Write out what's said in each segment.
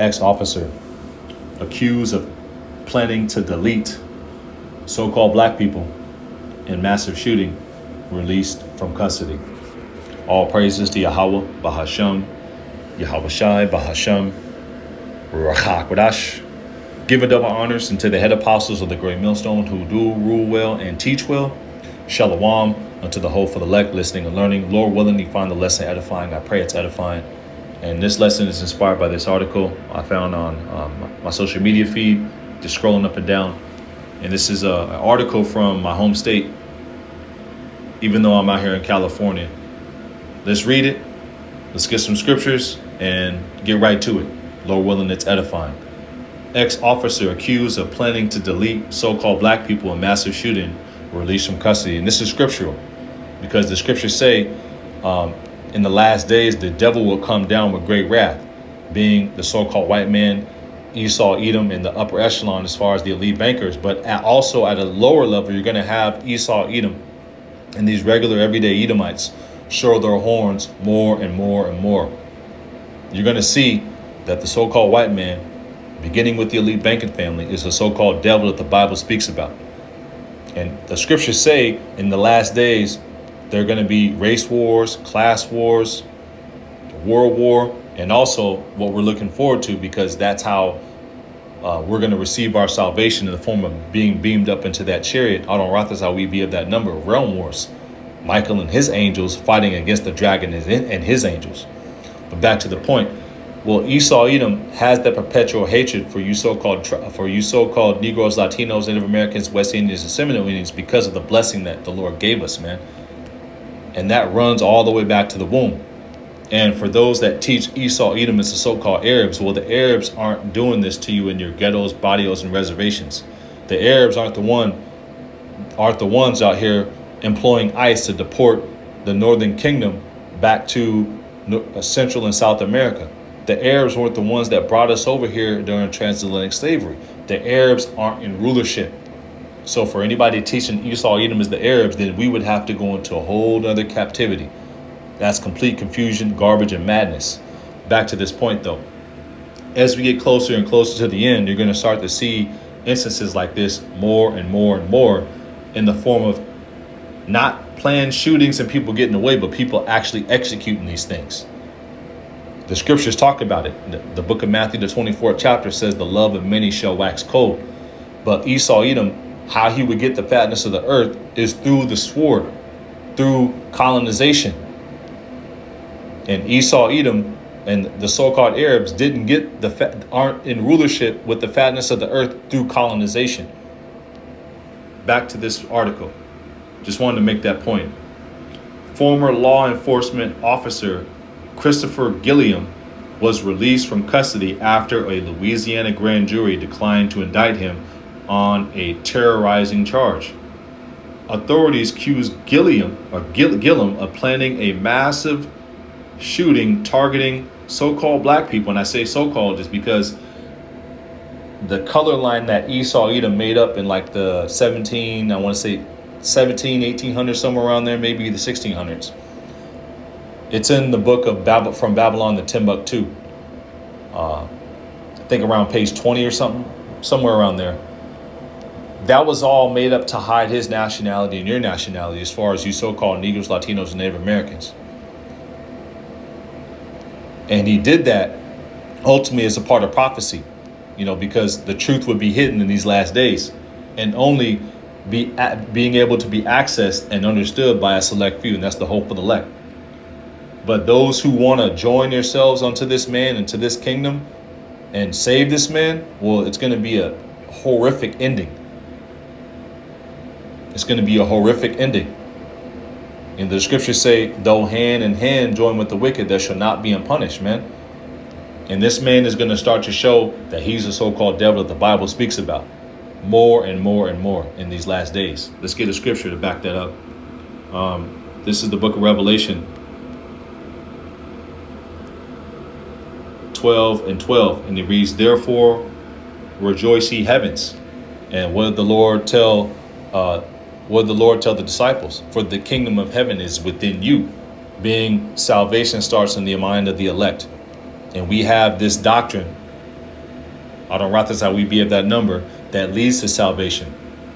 ex-officer accused of planning to delete so-called black people in massive shooting released from custody. All praises to Yahweh, Bahasham, Yahweh Shai, Bahasham, Ruach HaKodesh. Giving double honors unto the head apostles of the great millstone who do rule well and teach well. Shalom unto the whole for the elect, listening and learning. Lord willing, you find the lesson edifying. I pray it's edifying. And this lesson is inspired by this article I found on my social media feed, just scrolling up and down. And this is an article from my home state, even though I'm out here in California. Let's read it. Let's get some scriptures and get right to it. Lord willing, it's edifying. Ex-officer accused of planning to delete so-called black people in massive shooting released from custody. And this is scriptural because the scriptures say in the last days, the devil will come down with great wrath, being the so-called white man, Esau, Edom, in the upper echelon as far as the elite bankers. But also at a lower level, you're going to have Esau, Edom, and these regular everyday Edomites show their horns more and more and more. You're going to see that the so-called white man, beginning with the elite banking family, is the so-called devil that the Bible speaks about. And the scriptures say in the last days, there are going to be race wars, class wars, world war, and also what we're looking forward to, because that's how we're going to receive our salvation in the form of being beamed up into that chariot. Adon Rath is how we be of that number, realm wars. Michael and his angels fighting against the dragon and his angels. But back to the point. Well, Esau Edom has that perpetual hatred for you so-called Negroes, Latinos, Native Americans, West Indians, and Seminole Indians because of the blessing that the Lord gave us, man. And that runs all the way back to the womb. And for those that teach Esau Edom is the so-called Arabs, well, the Arabs aren't doing this to you in your ghettos, barrios, and reservations. The Arabs aren't the ones out here employing ICE to deport the Northern Kingdom back to Central and South America. The Arabs weren't the ones that brought us over here during transatlantic slavery. The Arabs aren't in rulership. So for anybody teaching Esau Edom is the Arabs, then we would have to go into a whole other captivity. That's complete confusion, garbage, and madness. Back to this point, though. As we get closer and closer to the end, you're going to start to see instances like this more and more and more in the form of not planned shootings and people getting away, but people actually executing these things. The scriptures talk about it. The book of Matthew, the 24th chapter, says the love of many shall wax cold. But Esau Edom, how he would get the fatness of the earth is through the sword, through colonization. And Esau Edom and the so-called Arabs didn't get aren't in rulership with the fatness of the earth through colonization. Back to this article. Just wanted to make that point. Former law enforcement officer Christopher Gilliam was released from custody after a Louisiana grand jury declined to indict him on a terrorizing charge. Authorities accused Gilliam of planning a massive shooting targeting so-called black people. And I say so-called just because the color line that Esau Edom made up in like the 1800s, somewhere around there, maybe the 1600s. It's in the book of From Babylon to Timbuktu. I think around page 20 or something, somewhere around there. That was all made up to hide his nationality and your nationality as far as you so-called Negroes, Latinos, and Native Americans. And he did that ultimately as a part of prophecy, because the truth would be hidden in these last days and only being able to be accessed and understood by a select few. And that's the hope of the elect. But those who want to join yourselves unto this man and to this kingdom and save this man, well, it's going to be a horrific ending. It's going to be a horrific ending. And the scriptures say, though hand in hand join with the wicked, there shall not be unpunished, man. And this man is going to start to show that he's the so-called devil that the Bible speaks about more and more and more in these last days. Let's get a scripture to back that up. This is the book of Revelation 12:12, and it reads, therefore rejoice ye heavens. And what did the Lord tell the disciples? For the kingdom of heaven is within you, being salvation starts in the mind of the elect. And we have this doctrine Adorathas we be of that number that leads to salvation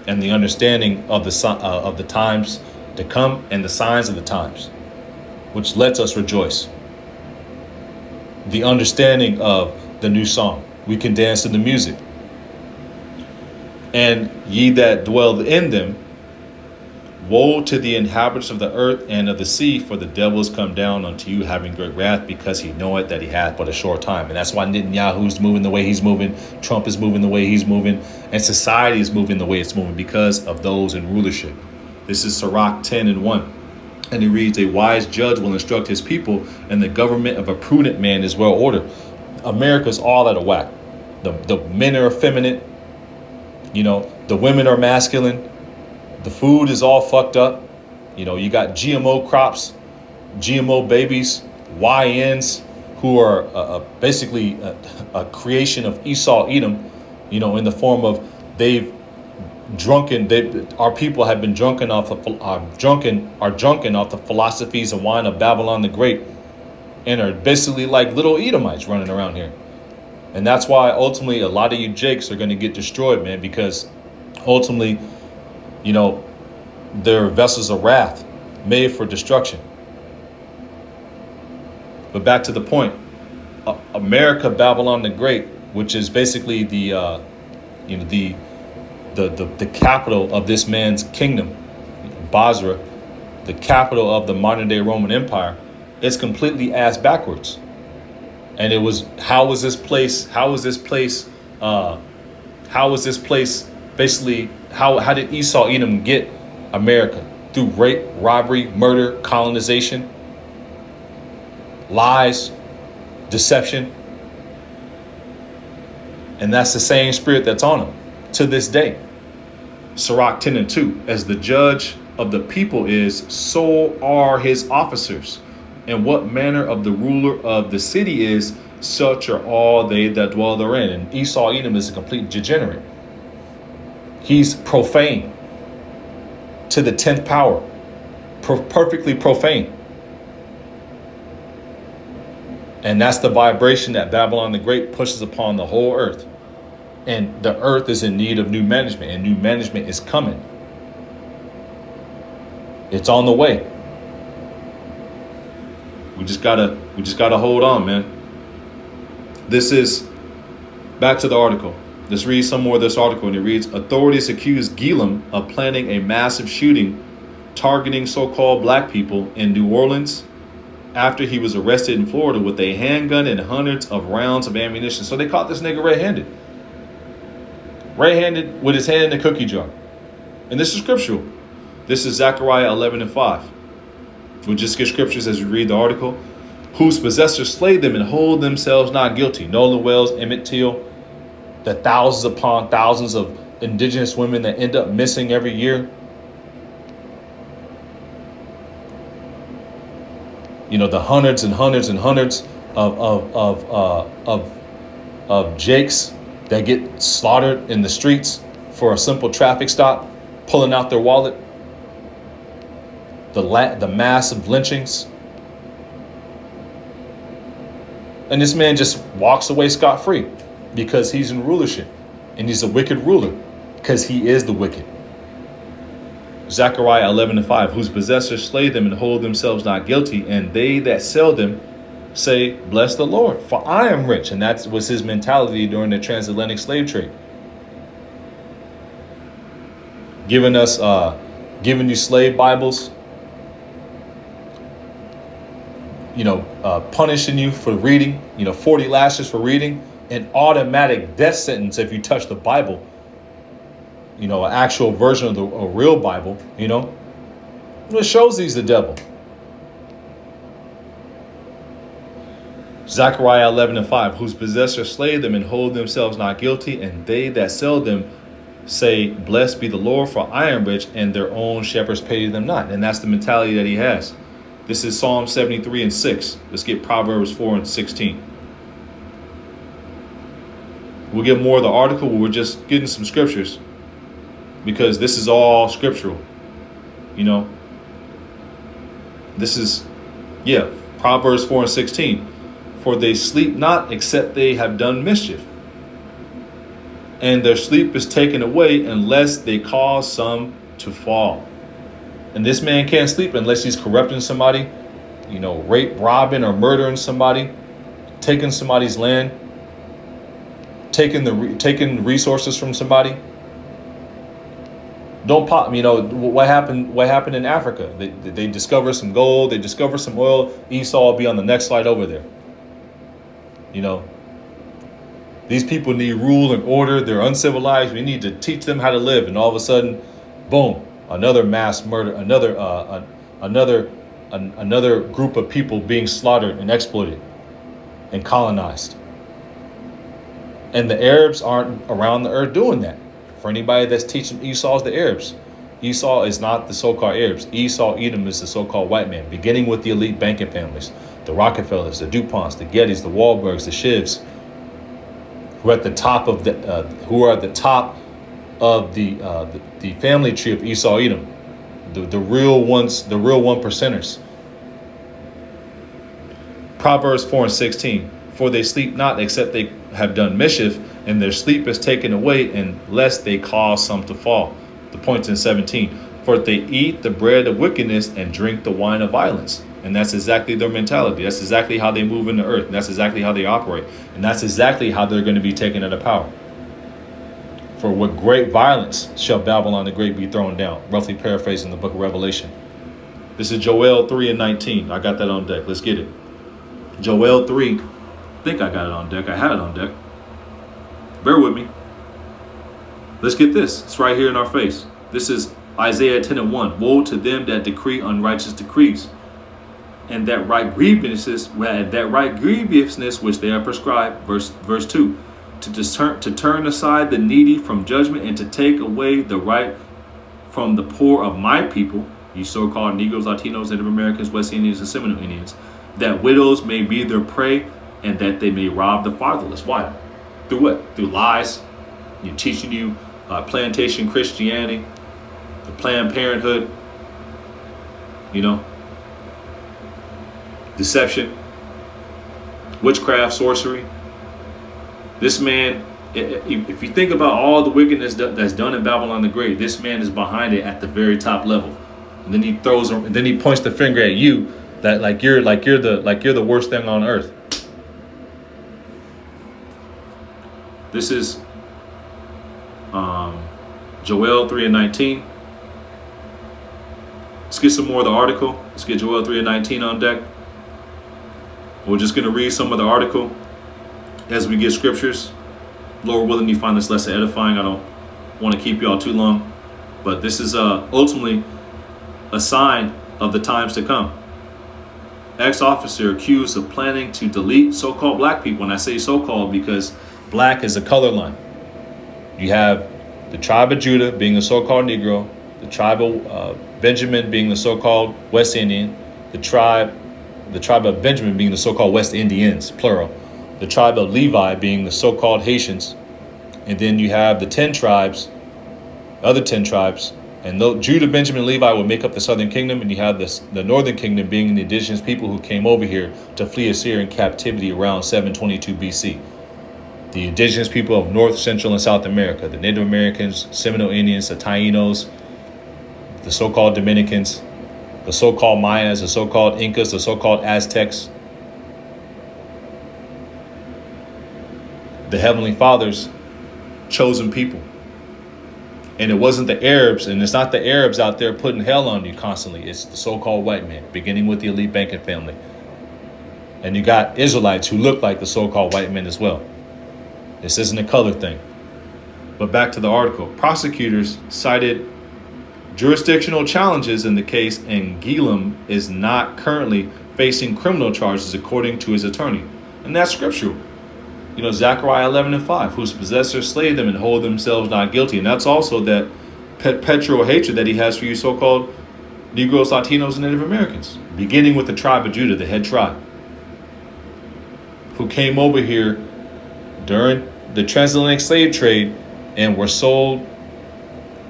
and the understanding of the times to come and the signs of the times, which lets us rejoice. The understanding of the new song. We can dance to the music. And ye that dwell in them, woe to the inhabitants of the earth and of the sea, for the devil is come down unto you having great wrath, because he knoweth that he hath but a short time. And that's why Netanyahu's moving the way he's moving, Trump is moving the way he's moving, and society is moving the way it's moving because of those in rulership. This is Sirach 10:1. And he reads, a wise judge will instruct his people, and the government of a prudent man is well ordered. America's all out of whack. The men are effeminate. The women are masculine. The food is all fucked up. You got GMO crops, GMO babies, YNs who are basically a creation of Esau Edom, in the form of our people have been drunken off the philosophies and wine of Babylon the Great, and are basically like little Edomites running around here. And that's why ultimately a lot of you Jakes are going to get destroyed, man, because ultimately, they're vessels of wrath made for destruction. But back to the point, America, Babylon the Great, which is basically the capital of this man's kingdom, Basra, the capital of the modern day Roman Empire, is completely ass backwards. And it was, how was this place basically, how did Esau Edom get America? Through rape, robbery, murder, colonization, lies, deception. And that's the same spirit that's on them to this day. Sirach 10:2, as the judge of the people is, so are his officers. And what manner of the ruler of the city is, such are all they that dwell therein. And Esau Edom is a complete degenerate. He's profane to the 10th power, perfectly profane. And that's the vibration that Babylon the Great pushes upon the whole earth. And the earth is in need of new management, and new management is coming. It's on the way. We just gotta hold on, man. This is back to the article. Let's read some more of this article. And it reads, authorities accuse Gillum of planning a massive shooting targeting so-called black people in New Orleans after he was arrested in Florida with a handgun and hundreds of rounds of ammunition. So they caught this nigga red-handed. Red-handed with his hand in the cookie jar. And this is scriptural. This is Zechariah 11:5. We'll just get scriptures as we read the article. Whose possessors slay them and hold themselves not guilty. Nolan Wells, Emmett Till, the thousands upon thousands of indigenous women that end up missing every year. The hundreds and hundreds and hundreds of Jakes that get slaughtered in the streets for a simple traffic stop, pulling out their wallet. The massive lynchings. And this man just walks away scot-free because he's in rulership. And he's a wicked ruler because he is the wicked. Zechariah 11:5, whose possessors slay them and hold themselves not guilty, and they that sell them say, bless the Lord, for I am rich. And that was his mentality during the transatlantic slave trade. Giving you slave Bibles, punishing you for reading, 40 lashes for reading, an automatic death sentence if you touch the Bible, an actual version of a real Bible, it shows he's the devil. Zechariah 11:5, whose possessors slay them and hold themselves not guilty, and they that sell them say, blessed be the Lord, for I am rich, and their own shepherds pity them not. And that's the mentality that he has. This is Psalm 73:6. Let's get Proverbs 4:16. We'll get more of the article, but we're just getting some scriptures because this is all scriptural. This is, Proverbs 4:16. For they sleep not except they have done mischief. and their sleep is taken away unless they cause some to fall. And this man can't sleep unless he's corrupting somebody, rape, robbing, or murdering somebody, taking somebody's land, taking resources from somebody. Don't pop. What happened in Africa? They discover some gold. They discover some oil. Esau will be on the next flight over there. These people need rule and order. They're uncivilized. We need to teach them how to live. And all of a sudden, boom, another mass murder, another group of people being slaughtered and exploited and colonized. And the Arabs aren't around the earth doing that. For anybody that's teaching Esau is the Arabs. Esau is not the so-called Arabs. Esau, Edom is the so-called white man, beginning with the elite banking families, the Rockefellers, the DuPonts, the Gettys, the Wahlbergs, the Shivs, who are at the top of the family tree of Esau, Edom, the real ones, the real one percenters. Proverbs 4:16. For they sleep not, except they have done mischief, and their sleep is taken away unless they cause some to fall. The point's in 17. For they eat the bread of wickedness and drink the wine of violence. And that's exactly their mentality. That's exactly how they move in the earth. And that's exactly how they operate. And that's exactly how they're going to be taken out of power. For with great violence shall Babylon the Great be thrown down. Roughly paraphrasing the book of Revelation. This is Joel 3:19. I got that on deck. Let's get it. Joel 3. I think I got it on deck. I had it on deck. Bear with me. Let's get this. It's right here in our face. This is Isaiah 10:1. Woe to them that decree unrighteous decrees, and that right grievousness which they are prescribed. Verse 2. To turn aside the needy from judgment, and to take away the right from the poor of my people, you so-called Negroes, Latinos, Native Americans, West Indians, and Seminole Indians, that widows may be their prey, and that they may rob the fatherless. Why? Through what? Through lies. You're teaching you plantation Christianity, the Planned Parenthood, deception, witchcraft, sorcery. This man, if you think about all the wickedness that's done in Babylon the Great, this man is behind it at the very top level. And then he points the finger at you that like you're the worst thing on earth. This is Joel 3:19. Let's get some more of the article. Let's get Joel 3:19 on deck. We're just going to read some of the article as we get scriptures. Lord willing, you find this lesson edifying. I don't want to keep y'all too long, but this is ultimately a sign of the times to come. Ex-officer accused of planning to delete so-called black people. And I say so-called because black is a color line. You have the tribe of Judah being the so-called Negro, the tribe of Benjamin being the so-called West Indian, the tribe of Benjamin being the so-called West Indians, plural, the tribe of Levi being the so-called Haitians, and then you have the 10 tribes, other 10 tribes, and Judah, Benjamin, Levi will make up the southern kingdom, and you have the northern kingdom being the indigenous people who came over here to flee Assyrian captivity around 722 BC. The indigenous people of North, Central, and South America, the Native Americans, Seminole Indians, the Tainos, the so-called Dominicans, the so-called Mayas, the so-called Incas, the so-called Aztecs, the Heavenly Father's chosen people. And it wasn't the Arabs, and it's not the Arabs out there putting hell on you constantly. It's the so-called white man, beginning with the elite banking family. And you got Israelites who look like the so-called white men as well. This isn't a color thing. But back to the article. Prosecutors cited jurisdictional challenges in the case, and Gillum is not currently facing criminal charges according to his attorney. And that's scriptural. Zechariah 11:5, whose possessors slay them and hold themselves not guilty. And that's also that perpetual hatred that he has for you so-called Negroes, Latinos, and Native Americans, beginning with the tribe of Judah, the head tribe, who came over here during the transatlantic slave trade and were sold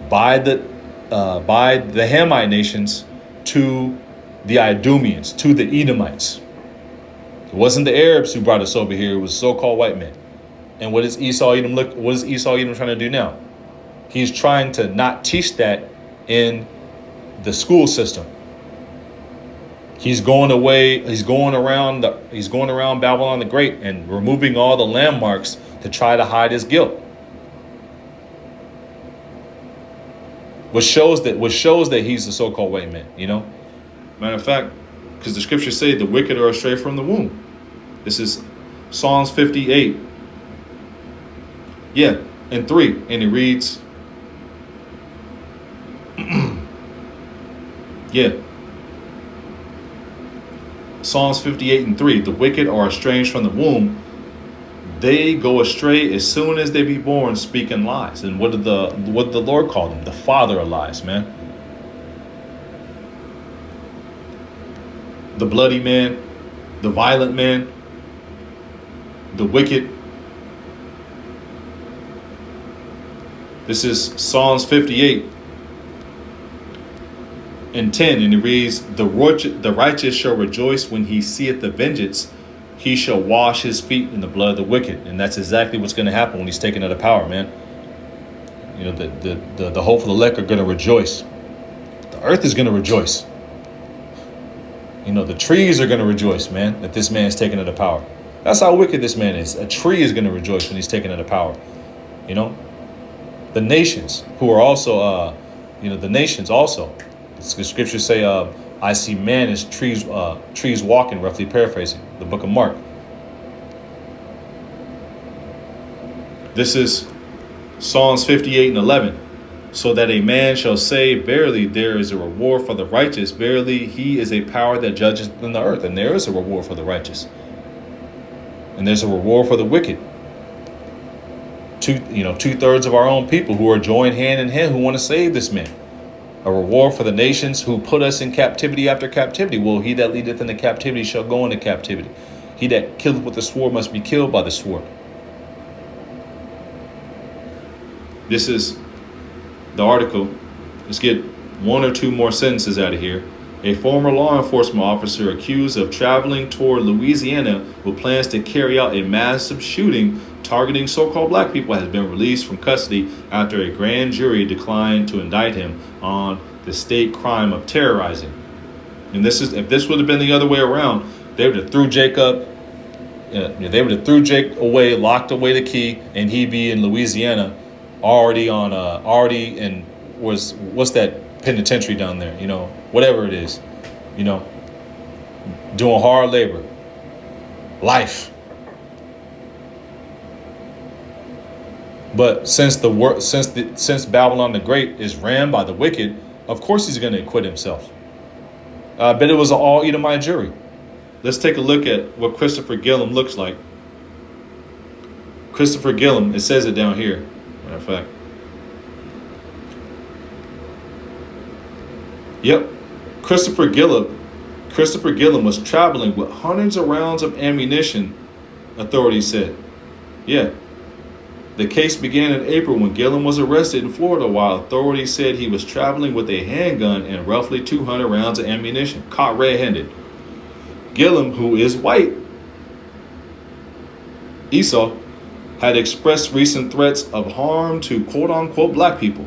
by the Hamite nations to the Idumeans, to the Edomites. It wasn't the Arabs who brought us over here. It was so-called white men. And what is Esau Edom what is Esau Edom trying to do now? He's trying to not teach that in the school system. He's going away. He's going around Babylon the Great and removing all the landmarks to try to hide his guilt. Which shows that he's the so-called white man. Matter of fact, because the scriptures say the wicked are astray from the womb. This is Psalms 58. Yeah, and 3, and it reads. Yeah. Psalms 58 and 3. The wicked are estranged from the womb. They go astray as soon as they be born, speaking lies. And what did the Lord call them? The father of lies, man. The bloody man, the violent man, the wicked. This is Psalms 58 and 10, and it reads, the righteous shall rejoice when he seeth the vengeance. He shall wash his feet in the blood of the wicked. And that's exactly what's going to happen when he's taken out of power, man. The hopeful elect are going to rejoice. The earth is going to rejoice. The trees are going to rejoice, man, that this man is taken out of power. That's how wicked this man is. A tree is going to rejoice when he's taken out of power. The nations who are also, the nations also. The scriptures say, I see man as trees walking, roughly paraphrasing the book of Mark. This is Psalms 58 and 11. So that a man shall say, verily, there is a reward for the righteous. Verily, he is a power that judges in the earth. And there is a reward for the righteous. And there's a reward for the wicked. 2/3 of our own people who are joined hand in hand who want to save this man. A reward for the nations who put us in captivity after captivity. Well, he that leadeth into captivity shall go into captivity. He that killeth with the sword must be killed by the sword. This is the article. Let's get one or two more sentences out of here. A former law enforcement officer accused of traveling toward Louisiana with plans to carry out a massive shooting targeting so-called black people has been released from custody after a grand jury declined to indict him on the state crime of terrorizing. And if this would have been the other way around, they would have threw Jake away, locked away the key, and he'd be in Louisiana, what's that penitentiary down there? Whatever it is, doing hard labor, life. But since Babylon the Great is ran by the wicked, of course he's going to acquit himself. I bet it was an all Edomite jury. Let's take a look at what Christopher Gillum looks like. Christopher Gillum, it says it down here. Matter of fact. Yep. Christopher Gillum was traveling with hundreds of rounds of ammunition, authorities said. Yeah. The case began in April when Gillum was arrested in Florida while authorities said he was traveling with a handgun and roughly 200 rounds of ammunition, caught red-handed. Gillum, who is white, Esau, had expressed recent threats of harm to quote-unquote black people.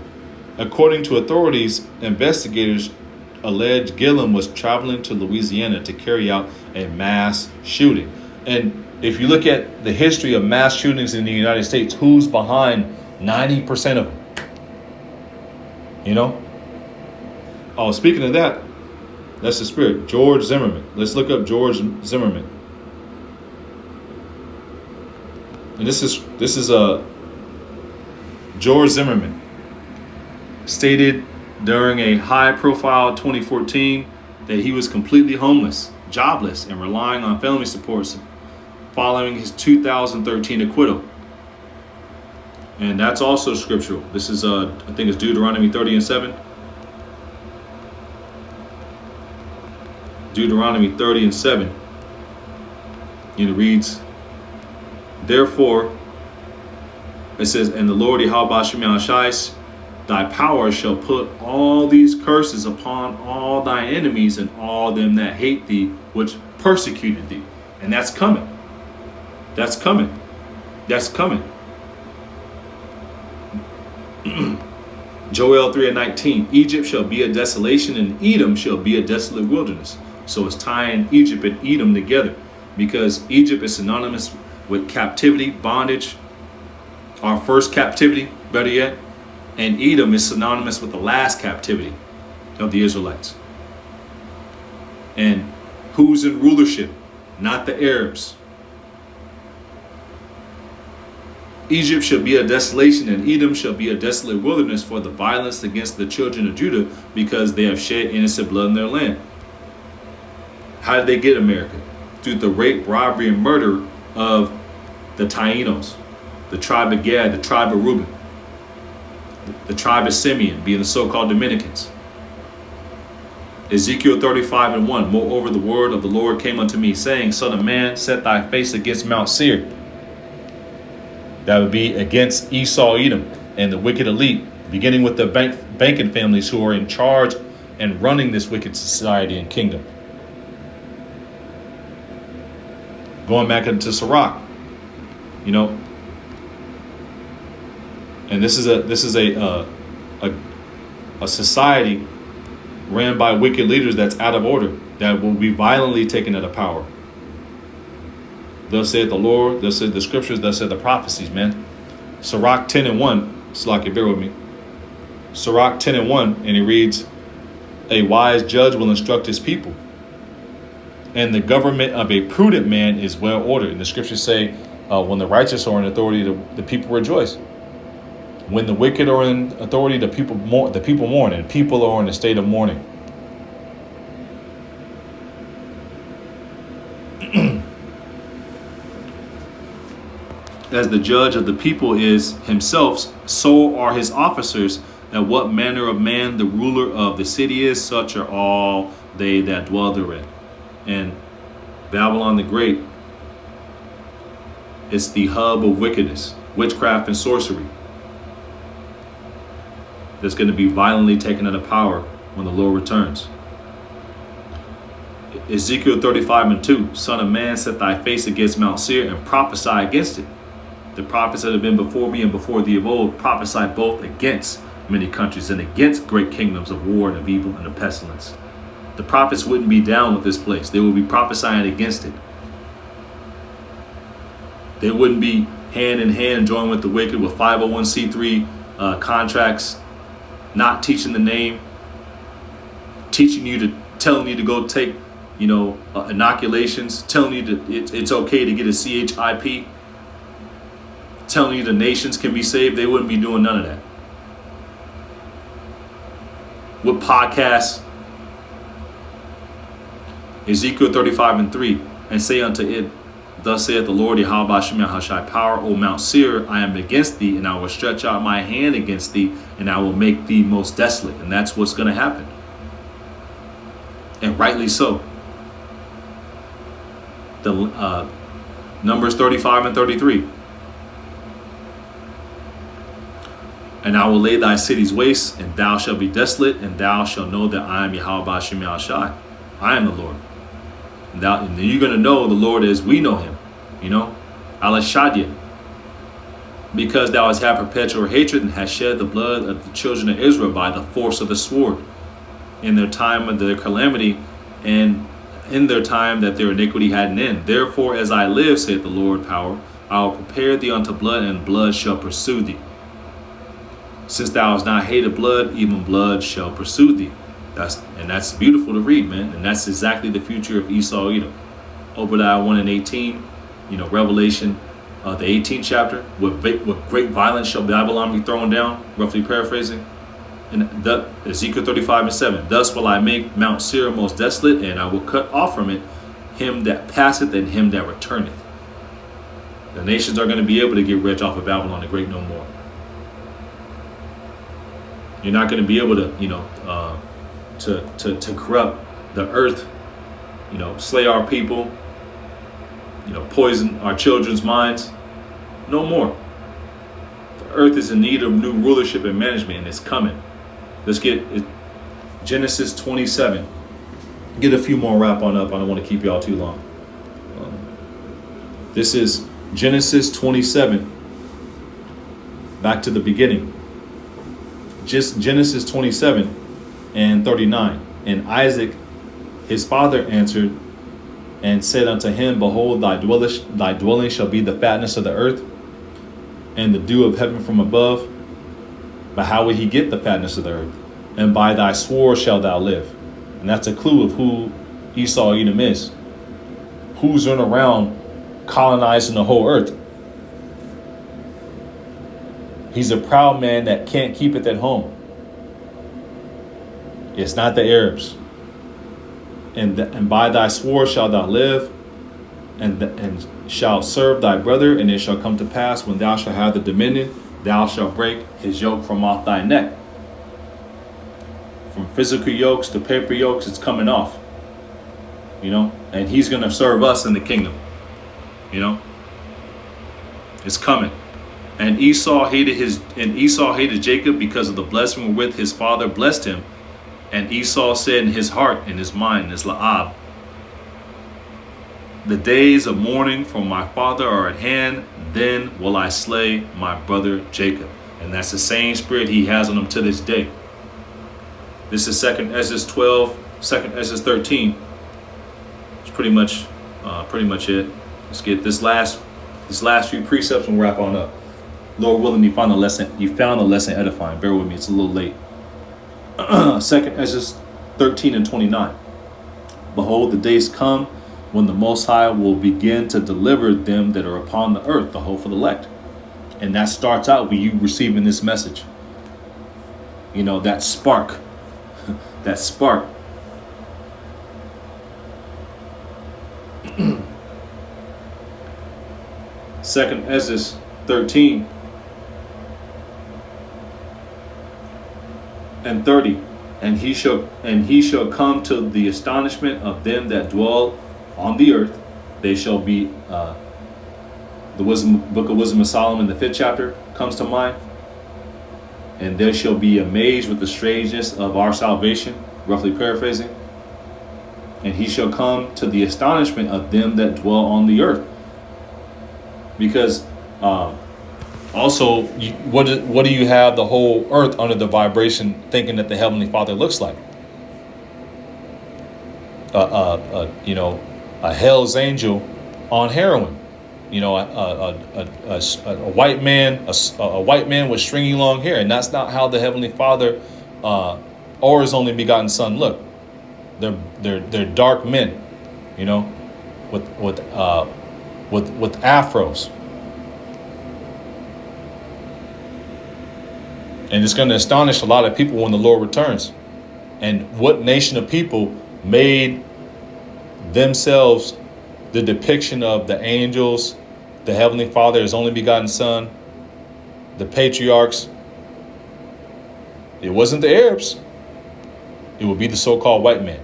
According to authorities, investigators alleged Gillum was traveling to Louisiana to carry out a mass shooting. And if you look at the history of mass shootings in the United States, who's behind 90% of them? Oh, speaking of that, that's the spirit. George Zimmerman. Let's look up George Zimmerman. And this is George Zimmerman stated during a high-profile 2014 that he was completely homeless, jobless, and relying on family support following his 2013 acquittal. And that's also scriptural. This is, I think it's Deuteronomy 30 and 7. Deuteronomy 30 and 7. And it reads, therefore, it says, and the Lord Yahweh Shemel Shais, thy power shall put all these curses upon all thy enemies and all them that hate thee, which persecuted thee. And that's coming. That's coming. That's coming. Joel 3:19, Egypt shall be a desolation and Edom shall be a desolate wilderness. So it's tying Egypt and Edom together, because Egypt is synonymous with captivity, bondage, our first captivity, better yet, and Edom is synonymous with the last captivity of the Israelites. And who's in rulership? Not the Arabs. Egypt shall be a desolation and Edom shall be a desolate wilderness for the violence against the children of Judah, because they have shed innocent blood in their land. How did they get America? Through the rape, robbery, and murder of the Taínos, the tribe of Gad, the tribe of Reuben, the tribe of Simeon, being the so-called Dominicans. Ezekiel 35:1, moreover the word of the Lord came unto me, saying, Son of man, set thy face against Mount Seir. That would be against Esau, Edom, and the wicked elite, beginning with the banking families who are in charge and running this wicked society and kingdom. Going back into Sirach, and this is a society ran by wicked leaders that's out of order, that will be violently taken out of power. Thus said the Lord, thus said the scriptures, thus said the prophecies, man. Sirach 10:1, Slaki, bear with me. Sirach 10:1, and it reads, a wise judge will instruct his people, and the government of a prudent man is well ordered. And the scriptures say, when the righteous are in authority, the people rejoice. When the wicked are in authority, the people mourn, and people are in a state of mourning. As the judge of the people is himself, so are his officers. And what manner of man the ruler of the city is, such are all they that dwell therein. And Babylon the Great is the hub of wickedness, witchcraft, and sorcery, that's going to be violently taken out of power when the Lord returns. Ezekiel 35:2, Son of man, set thy face against Mount Seir and prophesy against it. The prophets that have been before me and before thee of old prophesied both against many countries and against great kingdoms of war and of evil and of pestilence. The prophets wouldn't be down with this place. They would be prophesying against it. They wouldn't be hand in hand joined with the wicked with 501c3 contracts, not teaching the name, telling you to go take, inoculations, telling you that it's okay to get a CHIP, telling you the nations can be saved. They wouldn't be doing none of that. With podcasts, Ezekiel 35:3, and say unto it, thus saith the Lord Yahweh Hashem Hashai power, O Mount Seir, I am against thee, and I will stretch out my hand against thee, and I will make thee most desolate. And that's what's going to happen. And rightly so. The Numbers 35:33. And I will lay thy cities waste, and thou shalt be desolate, and thou shalt know that I am Yahweh Hashem Hashai. I am the Lord. And you're going to know the Lord as we know him, Al-Shaddai. Because thou hast had perpetual hatred and hast shed the blood of the children of Israel by the force of the sword in their time of their calamity, and in their time that their iniquity had an end. Therefore, as I live, saith the Lord power, I will prepare thee unto blood, and blood shall pursue thee. Since thou hast not hated blood, even blood shall pursue thee. That's beautiful to read, man. And that's exactly the future of Esau, Edom. Obadiah 1:18, Revelation, the 18th chapter, with great violence shall Babylon be thrown down, roughly paraphrasing. And Ezekiel 35:7, thus will I make Mount Seir most desolate, and I will cut off from it him that passeth and him that returneth. The nations are going to be able to get rich off of Babylon the Great no more. You're not going to be able to, to corrupt the earth, slay our people, poison our children's minds. No more. The earth is in need of new rulership and management, and it's coming. Let's get Genesis 27. Get a few more wrap on up. I don't want to keep y'all too long. This is Genesis 27. Back to the beginning. Just Genesis 27 and 39. And Isaac, his father, answered and said unto him, Behold, thy dwelling shall be the fatness of the earth, and the dew of heaven from above. But how would he get the fatness of the earth? And by thy sword shalt thou live. And that's a clue of who Esau Edom is. Who's running around colonizing the whole earth? He's a proud man that can't keep it at home. It's not the Arabs. And by thy sword shalt thou live, and shalt serve thy brother, and it shall come to pass when thou shalt have the dominion, thou shalt break his yoke from off thy neck. From physical yokes to paper yokes, it's coming off. And he's going to serve us in the kingdom. It's coming. And Esau hated Jacob because of the blessing wherewith his father blessed him. And Esau said in his heart, in his mind, is La'ab, the days of mourning for my father are at hand, then will I slay my brother Jacob. And that's the same spirit he has on him to this day. This is 2 Ezra 12, 2 Ezra 13. It's pretty much it. Let's get this last few precepts and wrap on up. Lord willing, you found a lesson edifying. Bear with me, it's a little late. 2 Ezra 13 and 29. Behold, the days come when the Most High will begin to deliver them that are upon the earth, the hopeful elect. And that starts out with you receiving this message. That spark. That spark. Second Ezra 13 and 30. And he shall come to the astonishment of them that dwell on the earth. They shall be the book of Wisdom of Solomon, the 5th chapter comes to mind. And they shall be amazed with the strangeness of our salvation, roughly paraphrasing. And he shall come to the astonishment of them that dwell on the earth. Because also, what do you have the whole earth under the vibration thinking that the Heavenly Father looks like? A hell's angel on heroin. A white man, a white man with stringy long hair, and that's not how the Heavenly Father or His only begotten Son look. They're dark men, with afros. And it's going to astonish a lot of people when the Lord returns. And what nation of people made themselves the depiction of the angels, the Heavenly Father, His only begotten Son, the patriarchs? It wasn't the Arabs. It would be the so-called white man.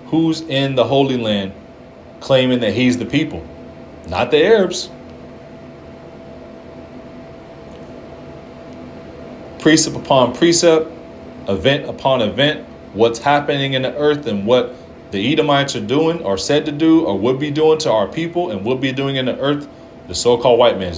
Who's in the Holy Land claiming that he's the people? Not the Arabs. Precept upon precept, event upon event, what's happening in the earth and what the Edomites are doing or said to do or would be doing to our people and would be doing in the earth, the so-called white man